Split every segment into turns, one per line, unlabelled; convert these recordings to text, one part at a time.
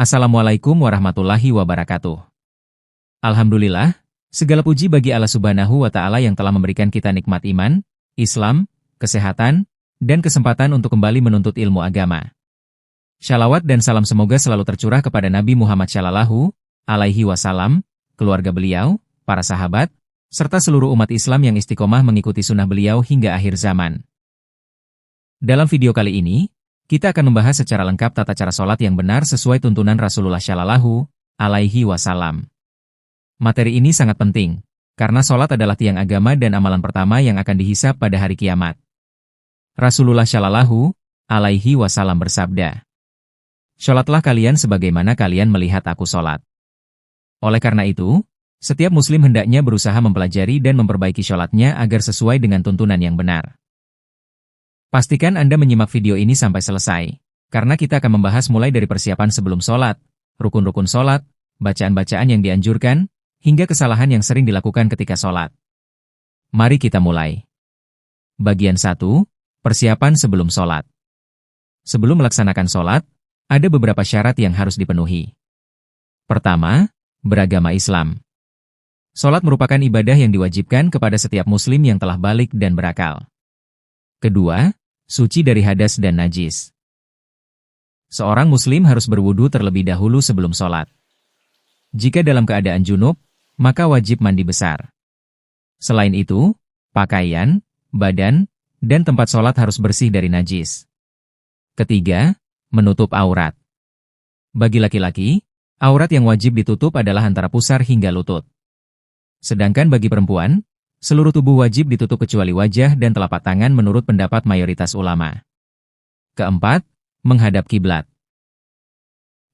Assalamualaikum warahmatullahi wabarakatuh. Alhamdulillah, segala puji bagi Allah Subhanahu wa Ta'ala yang telah memberikan kita nikmat iman, Islam, kesehatan, dan kesempatan untuk kembali menuntut ilmu agama. Shalawat dan salam semoga selalu tercurah kepada Nabi Muhammad Shallallahu Alaihi Wasallam, keluarga beliau, para sahabat, serta seluruh umat Islam yang istiqomah mengikuti sunnah beliau hingga akhir zaman. Dalam video kali ini, kita akan membahas secara lengkap tata cara sholat yang benar sesuai tuntunan Rasulullah Shallallahu Alaihi Wasallam. Materi ini sangat penting, karena sholat adalah tiang agama dan amalan pertama yang akan dihisab pada hari kiamat. Rasulullah Shallallahu Alaihi Wasallam bersabda, "Sholatlah kalian sebagaimana kalian melihat aku sholat." Oleh karena itu, setiap muslim hendaknya berusaha mempelajari dan memperbaiki sholatnya agar sesuai dengan tuntunan yang benar. Pastikan Anda menyimak video ini sampai selesai, karena kita akan membahas mulai dari persiapan sebelum sholat, rukun-rukun sholat, bacaan-bacaan yang dianjurkan, hingga kesalahan yang sering dilakukan ketika sholat. Mari kita mulai. Bagian 1. Persiapan sebelum sholat. Sebelum melaksanakan sholat, ada beberapa syarat yang harus dipenuhi. Pertama, beragama Islam. Sholat merupakan ibadah yang diwajibkan kepada setiap muslim yang telah balik dan berakal. Kedua, suci dari hadas dan najis. Seorang muslim harus berwudu terlebih dahulu sebelum sholat. Jika dalam keadaan junub, maka wajib mandi besar. Selain itu, pakaian, badan, dan tempat sholat harus bersih dari najis. Ketiga, menutup aurat. Bagi laki-laki, aurat yang wajib ditutup adalah antara pusar hingga lutut. Sedangkan bagi perempuan, seluruh tubuh wajib ditutup kecuali wajah dan telapak tangan menurut pendapat mayoritas ulama. Keempat, menghadap kiblat.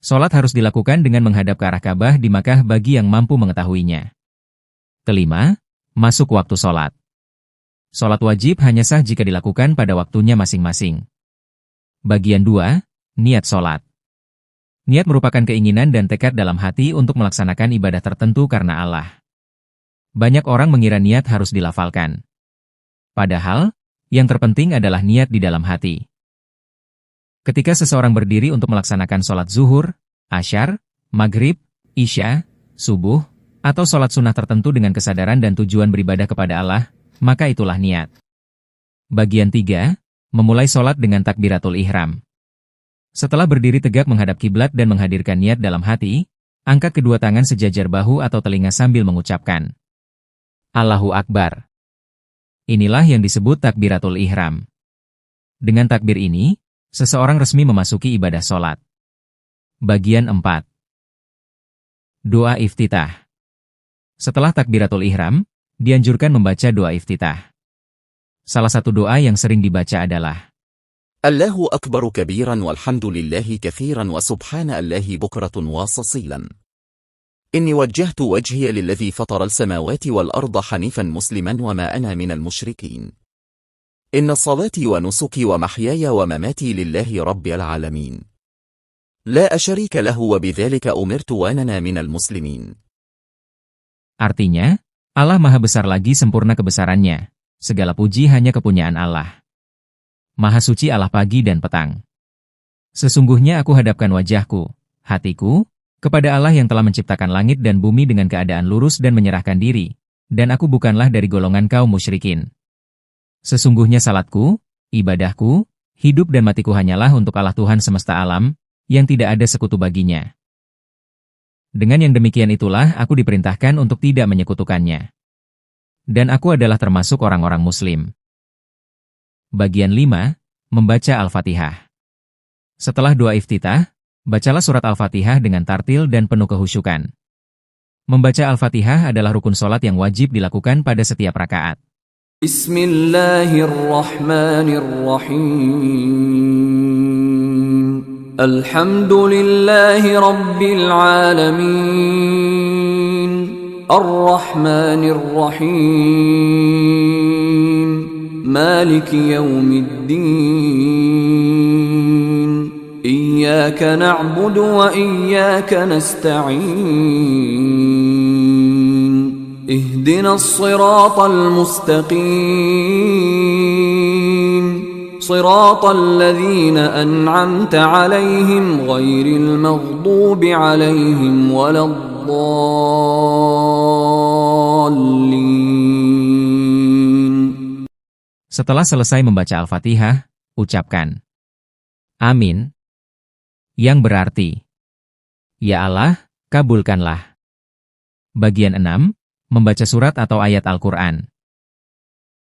Sholat harus dilakukan dengan menghadap ke arah Ka'bah di Makkah bagi yang mampu mengetahuinya. Kelima, masuk waktu sholat. Sholat wajib hanya sah jika dilakukan pada waktunya masing-masing. Bagian 2, niat sholat. Niat merupakan keinginan dan tekad dalam hati untuk melaksanakan ibadah tertentu karena Allah. Banyak orang mengira niat harus dilafalkan. Padahal, yang terpenting adalah niat di dalam hati. Ketika seseorang berdiri untuk melaksanakan sholat zuhur, asyar, maghrib, isya, subuh, atau sholat sunnah tertentu dengan kesadaran dan tujuan beribadah kepada Allah, maka itulah niat. Bagian 3, memulai sholat dengan takbiratul ihram. Setelah berdiri tegak menghadap kiblat dan menghadirkan niat dalam hati, angkat kedua tangan sejajar bahu atau telinga sambil mengucapkan Allahu Akbar. Inilah yang disebut takbiratul ihram. Dengan takbir ini, seseorang resmi memasuki ibadah sholat. Bagian 4. Doa iftitah. Setelah takbiratul ihram, dianjurkan membaca doa iftitah. Salah satu doa yang sering dibaca adalah
Allahu akbaru kabiran walhamdulillahi kathiran wa subhanallahi bukratun wasasilan. إني وجهت وجهي للذي فطر السماوات والأرض حنيفا مسلما وما أنا من المشركين إن صلاتي ونسكي ومحياي ومماتي لله رب العالمين لا أشريك له وبذلك أمرت وأنا من المسلمين.
Artinya, Allah Maha Besar lagi sempurna kebesarannya, segala puji hanya kepunyaan Allah. Maha suci Allah pagi dan petang. Sesungguhnya aku hadapkan wajahku, hatiku, kepada Allah yang telah menciptakan langit dan bumi dengan keadaan lurus dan menyerahkan diri, dan aku bukanlah dari golongan kaum musyrikin. Sesungguhnya salatku, ibadahku, hidup dan matiku hanyalah untuk Allah Tuhan semesta alam, yang tidak ada sekutu baginya. Dengan yang demikian itulah aku diperintahkan untuk tidak menyekutukannya. Dan aku adalah termasuk orang-orang muslim. Bagian 5, membaca Al-Fatihah. Setelah doa iftitah, bacalah surat Al-Fatihah dengan tartil dan penuh kehusyukan. Membaca Al-Fatihah adalah rukun sholat yang wajib dilakukan pada setiap rakaat.
Bismillahirrahmanirrahim. Alhamdulillahi rabbil alamin. Ar-Rahmanirrahim. Maliki yaumiddin. إياك نعبد وإياك نستعين اهدنا الصراط المستقيم صراط الذين أنعمت عليهم غير المغضوب عليهم ولا الضالين.
Setelah selesai membaca Al-Fatihah, ucapkan Amin, yang berarti, Ya Allah, kabulkanlah. Bagian 6, membaca surat atau ayat Al-Quran.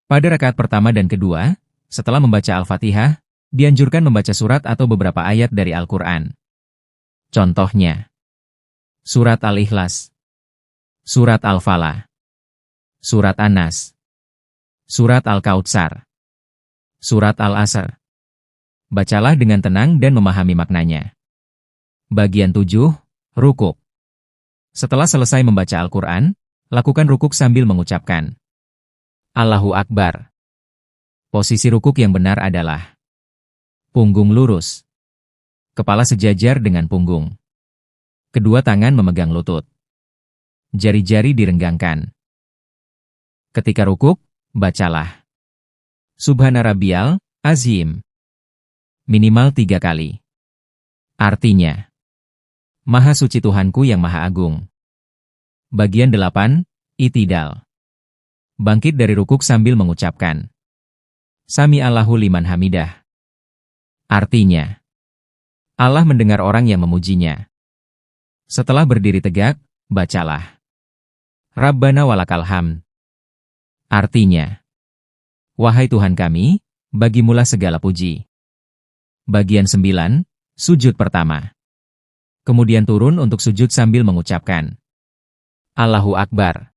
Pada rakaat pertama dan kedua, setelah membaca Al-Fatihah, dianjurkan membaca surat atau beberapa ayat dari Al-Quran. Contohnya, Surat Al-Ikhlas, Surat Al-Falah, Surat An-Nas, Surat Al-Kautsar, Surat Al-Asr. Bacalah dengan tenang dan memahami maknanya. Bagian 7, rukuk. Setelah selesai membaca Al-Quran, lakukan rukuk sambil mengucapkan Allahu Akbar. Posisi rukuk yang benar adalah punggung lurus, kepala sejajar dengan punggung, kedua tangan memegang lutut, jari-jari direnggangkan. Ketika rukuk, bacalah Subhana Rabbiyal Azim minimal 3 kali. Artinya, Maha suci Tuhanku yang Maha Agung. Bagian 8, I'tidal. Bangkit dari rukuk sambil mengucapkan Sami Allahu liman hamidah. Artinya, Allah mendengar orang yang memujinya. Setelah berdiri tegak, bacalah Rabbana walakal hamd. Artinya, Wahai Tuhan kami, bagimulah segala puji. Bagian 9, sujud pertama. Kemudian turun untuk sujud sambil mengucapkan Allahu Akbar.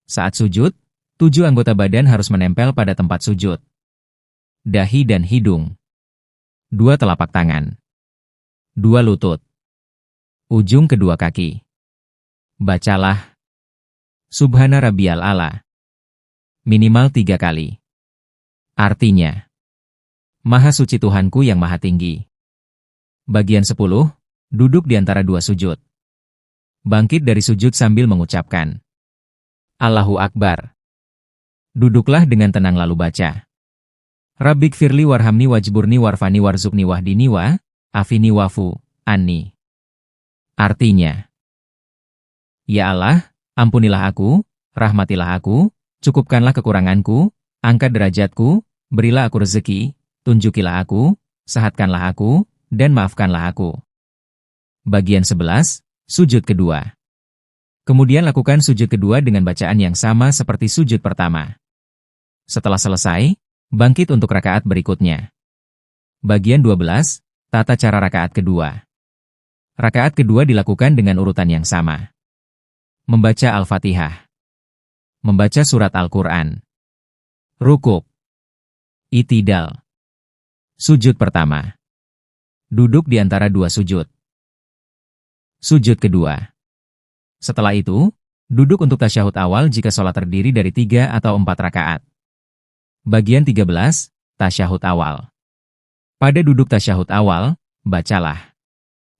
Saat sujud, 7 anggota badan harus menempel pada tempat sujud. Dahi dan hidung. 2 telapak tangan. 2 lutut. Ujung kedua kaki. Bacalah Subhana Rabbiyal A'la. Minimal 3 kali. Artinya, Maha suci Tuhanku yang Maha tinggi. Bagian 10, duduk di antara 2 sujud. Bangkit dari sujud sambil mengucapkan Allahu Akbar. Duduklah dengan tenang lalu baca Rabbik firli warhamni wajburni warfani warzukni wahdini wa afini wafu anni. Artinya, Ya Allah, ampunilah aku, rahmatilah aku, cukupkanlah kekuranganku, angkat derajatku, berilah aku rezeki, tunjukilah aku, sehatkanlah aku, dan maafkanlah aku. Bagian 11, sujud kedua. Kemudian lakukan sujud kedua dengan bacaan yang sama seperti sujud pertama. Setelah selesai, bangkit untuk rakaat berikutnya. Bagian 12, tata cara rakaat kedua. Rakaat kedua dilakukan dengan urutan yang sama. Membaca Al-Fatihah. Membaca surat Al-Quran. Rukuk. I'tidal. Sujud pertama. Duduk di antara 2 sujud. Sujud kedua. Setelah itu, duduk untuk tasyahud awal jika sholat terdiri dari 3 atau 4 rakaat. Bagian 13, tasyahud awal. Pada duduk tasyahud awal, bacalah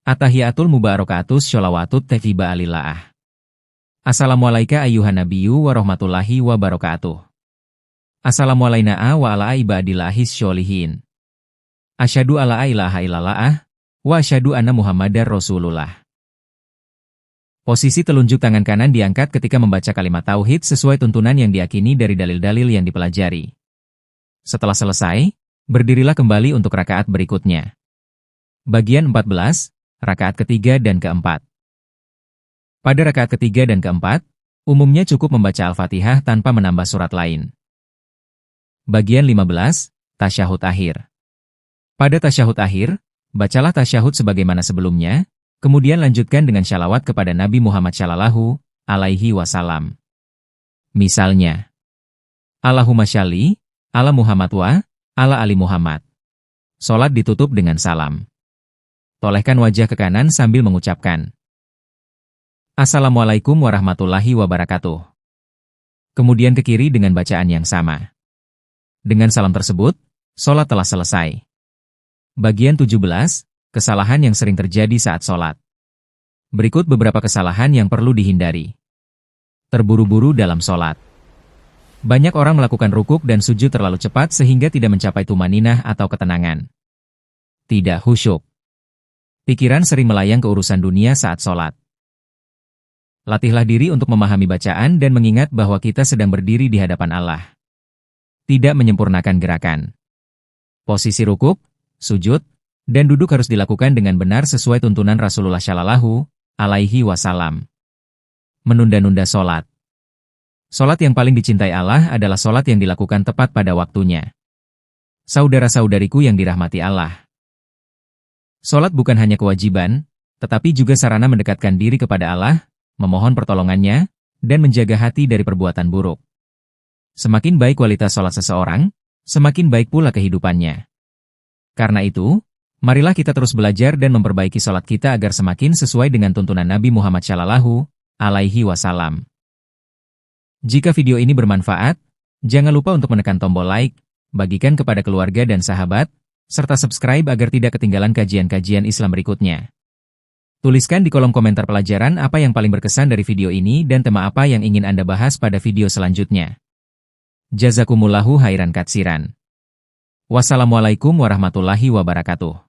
At-tahiyatul mubarakatus sholawatut thayyibah alillah. Assalamualaikum ayyuhan nabiyyu wa rahmatullahi wa barakatuh. Assalamualaikum wa ala ibadillahis sholihin. Asyhadu alla ilaha illallah wa asyhadu anna Muhammadar Rasulullah. Posisi telunjuk tangan kanan diangkat ketika membaca kalimat tauhid sesuai tuntunan yang diyakini dari dalil-dalil yang dipelajari. Setelah selesai, berdirilah kembali untuk rakaat berikutnya. Bagian 14, rakaat ketiga dan keempat. Pada rakaat ketiga dan keempat, umumnya cukup membaca Al-Fatihah tanpa menambah surat lain. Bagian 15, tasyahud akhir. Pada tasyahud akhir, bacalah tasyahud sebagaimana sebelumnya, kemudian lanjutkan dengan syalawat kepada Nabi Muhammad Shallallahu Alaihi Wasallam. Misalnya, Allahumma shalli ala Muhammad wa ala ali Muhammad. Salat ditutup dengan salam. Tolehkan wajah ke kanan sambil mengucapkan Assalamualaikum warahmatullahi wabarakatuh. Kemudian ke kiri dengan bacaan yang sama. Dengan salam tersebut, salat telah selesai. Bagian 17, kesalahan yang sering terjadi saat salat. Berikut beberapa kesalahan yang perlu dihindari. Terburu-buru dalam salat. Banyak orang melakukan rukuk dan sujud terlalu cepat sehingga tidak mencapai tumaninah atau ketenangan. Tidak khusyuk. Pikiran sering melayang ke urusan dunia saat sholat. Latihlah diri untuk memahami bacaan dan mengingat bahwa kita sedang berdiri di hadapan Allah. Tidak menyempurnakan gerakan. Posisi rukuk, sujud, dan duduk harus dilakukan dengan benar sesuai tuntunan Rasulullah Shallallahu Alaihi Wasallam. Menunda-nunda sholat. Sholat yang paling dicintai Allah adalah sholat yang dilakukan tepat pada waktunya. Saudara-saudariku yang dirahmati Allah. Sholat bukan hanya kewajiban, tetapi juga sarana mendekatkan diri kepada Allah, memohon pertolongannya, dan menjaga hati dari perbuatan buruk. Semakin baik kualitas sholat seseorang, semakin baik pula kehidupannya. Karena itu, marilah kita terus belajar dan memperbaiki sholat kita agar semakin sesuai dengan tuntunan Nabi Muhammad Shallallahu Alaihi Wasallam. Jika video ini bermanfaat, jangan lupa untuk menekan tombol like, bagikan kepada keluarga dan sahabat, serta subscribe agar tidak ketinggalan kajian-kajian Islam berikutnya. Tuliskan di kolom komentar pelajaran apa yang paling berkesan dari video ini dan tema apa yang ingin Anda bahas pada video selanjutnya. Jazakumullahu khairan katsiran. Wassalamualaikum warahmatullahi wabarakatuh.